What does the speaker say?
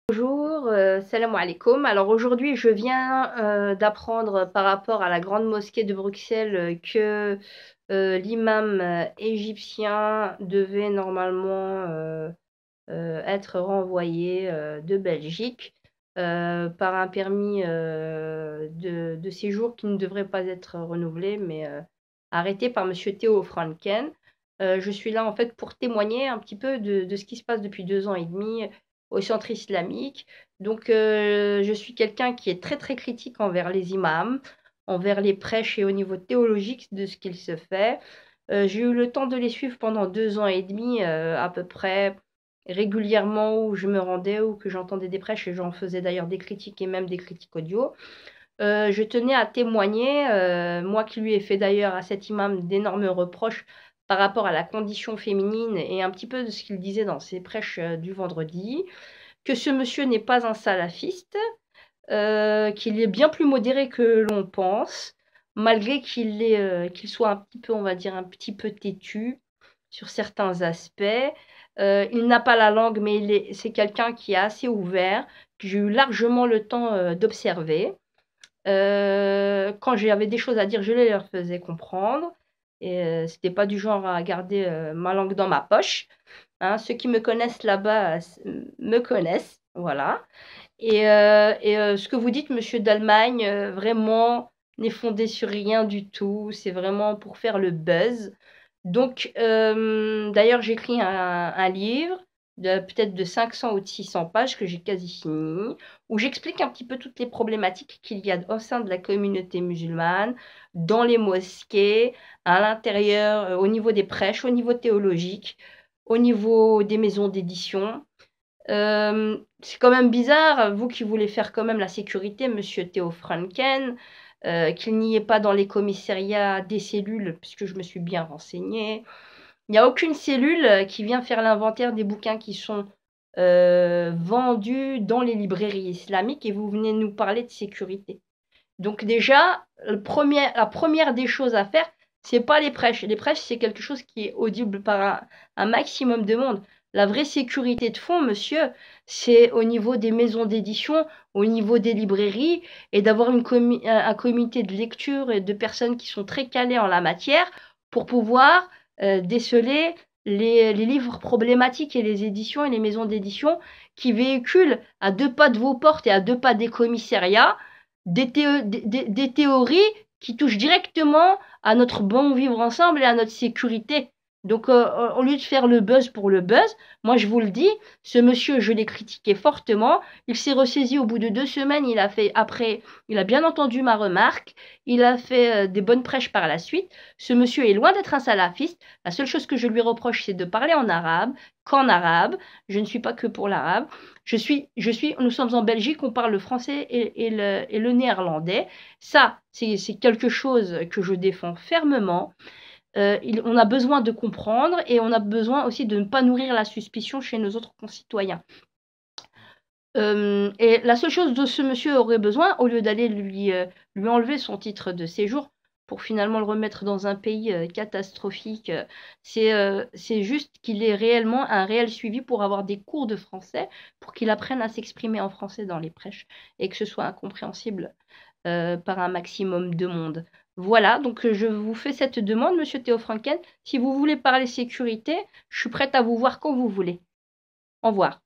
Bonjour, salam alaikum. Alors aujourd'hui, je viens d'apprendre par rapport à la grande mosquée de Bruxelles que l'imam égyptien devait normalement être renvoyé de Belgique par un permis de séjour qui ne devrait pas être renouvelé, mais arrêté par Monsieur Theo Franken. Je suis là en fait pour témoigner un petit peu de ce qui se passe depuis 2 ans et demi au centre islamique. Donc je suis quelqu'un qui est très très critique envers les imams, envers les prêches et au niveau théologique de ce qu'il se fait. J'ai eu le temps de les suivre pendant 2 ans et demi à peu près régulièrement où je me rendais ou que j'entendais des prêches et j'en faisais d'ailleurs des critiques et même des critiques audio. Je tenais à témoigner, moi qui lui ai fait d'ailleurs à cet imam d'énormes reproches par rapport à la condition féminine et un petit peu de ce qu'il disait dans ses prêches du vendredi, que ce monsieur n'est pas un salafiste, qu'il est bien plus modéré que l'on pense, malgré qu'il soit un petit peu, on va dire, un petit peu têtu sur certains aspects. Il n'a pas la langue, mais c'est quelqu'un qui est assez ouvert, que j'ai eu largement le temps d'observer. Quand j'avais des choses à dire, je les leur faisais comprendre. Et c'était pas du genre à garder ma langue dans ma poche. Hein. Ceux qui me connaissent là-bas me connaissent, voilà. Et ce que vous dites, monsieur d'Allemagne, vraiment n'est fondé sur rien du tout. C'est vraiment pour faire le buzz. Donc, d'ailleurs, j'écris un livre peut-être de 500 ou de 600 pages que j'ai quasi fini, où j'explique un petit peu toutes les problématiques qu'il y a au sein de la communauté musulmane, dans les mosquées, à l'intérieur, au niveau des prêches, au niveau théologique, au niveau des maisons d'édition. C'est quand même bizarre, vous qui voulez faire quand même la sécurité, monsieur Theo Franken, qu'il n'y ait pas dans les commissariats des cellules, puisque je me suis bien renseignée. Il n'y a aucune cellule qui vient faire l'inventaire des bouquins qui sont vendus dans les librairies islamiques et vous venez nous parler de sécurité. Donc déjà, la première des choses à faire, c'est pas les prêches. Les prêches, c'est quelque chose qui est audible par un maximum de monde. La vraie sécurité de fond, monsieur, c'est au niveau des maisons d'édition, au niveau des librairies, et d'avoir un comité de lecture et de personnes qui sont très calées en la matière pour pouvoir déceler les livres problématiques et les éditions et les maisons d'édition qui véhiculent à 2 pas de vos portes et à 2 pas des commissariats des théories qui touchent directement à notre bon vivre ensemble et à notre sécurité. Donc, au lieu de faire le buzz pour le buzz, moi je vous le dis, ce monsieur, je l'ai critiqué fortement. Il s'est ressaisi au bout de 2 semaines. Il a bien entendu ma remarque. Il a fait des bonnes prêches par la suite. Ce monsieur est loin d'être un salafiste. La seule chose que je lui reproche, c'est de parler en arabe, qu'en arabe. Je ne suis pas que pour l'arabe. Nous sommes en Belgique, on parle le français et le néerlandais. Ça, c'est quelque chose que je défends fermement. On a besoin de comprendre et on a besoin aussi de ne pas nourrir la suspicion chez nos autres concitoyens. Et la seule chose dont ce monsieur aurait besoin, au lieu d'aller lui enlever son titre de séjour pour finalement le remettre dans un pays catastrophique, c'est juste qu'il ait réellement un réel suivi pour avoir des cours de français, pour qu'il apprenne à s'exprimer en français dans les prêches et que ce soit incompréhensible par un maximum de monde. Voilà, donc je vous fais cette demande, monsieur Théo Franken. Si vous voulez parler sécurité, je suis prête à vous voir quand vous voulez. Au revoir.